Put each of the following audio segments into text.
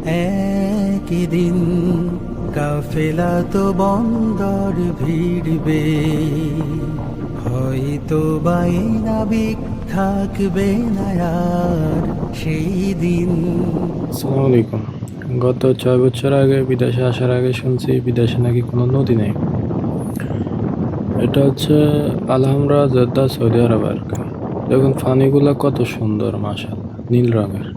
একদিন কাফেলা তো বন্দর ভিড়বে, হয়তো বাই নাবিক থাকবে না আর সেই দিন। আসসালামু আলাইকুম। গত 6 বছর আগে বিদেশে আসার আগে শুনছি বিদেশে নাকি কোনো নদী নেই। এটা হচ্ছে আলহামরা জেদ্দা সৌদি আরব আর কি। দেখুন পানিগুলা কত সুন্দর, মাশাআল্লাহ, নীল রঙের।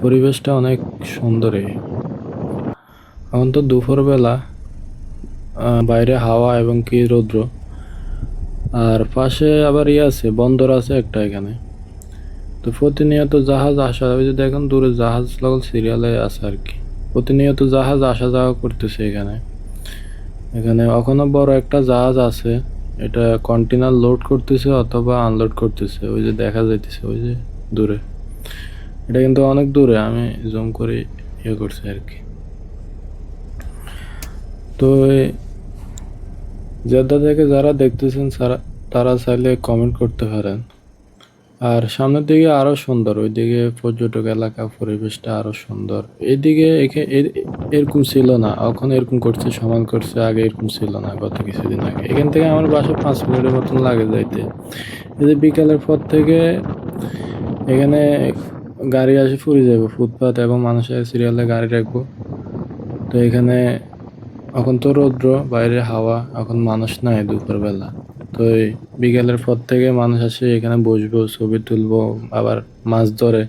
পরিবেশটা অনেক সুন্দরই। এখন তো দুপুর বেলা, বাইরে হাওয়া এবং কি রৌদ্র। আর পাশে আবার আছে, বন্দর আছে একটা এখানে। তো প্রতিনিয়ত জাহাজ আসা, ওই যে দেখেন দূরে জাহাজ লগল সিরিয়ালে আছে আর কি। প্রতিনিয়ত জাহাজ আসা যাওয়া করতেছে এখানে। এখানে এখনো বড় একটা জাহাজ আছে, এটা কন্টেনার লোড করতেছে অথবা আনলোড করতেছে, ওই যে দেখা যাইতেছে ওই যে দূরে। এটা কিন্তু অনেক দূরে, আমি জুম করে করছি আর কি। তো এই জেদ্দা থেকে যারা দেখতেছেন তারা চাইলে কমেন্ট করতে পারেন। আর সামনের দিকে আরো সুন্দর, ওইদিকে পর্যটক এলাকা, পরিবেশটা আরো সুন্দর। এইদিকে এরকম ছিল না, এখন এরকম করছে, সমান করছে, আগে এরকম ছিল না। গত কিছুদিন আগে এখান থেকে আমার বাসা 5 মিনিটের মতন লাগে যাইতে। এই যে বিকালের পর থেকে এখানে গাড়ি আসে ফুরি যাবো, ফুটপাত এবং মানুষের সিরিয়ালে গাড়ি রাখবো। তো এখানে এখন তো রৌদ্র, বাইরে হাওয়া, এখন মানুষ নাই দুপুর বেলা। তো এই বিকেলের পর থেকে মানুষ আসে এখানে বসবো, ছবি তুলবো, আবার মাছ ধরে।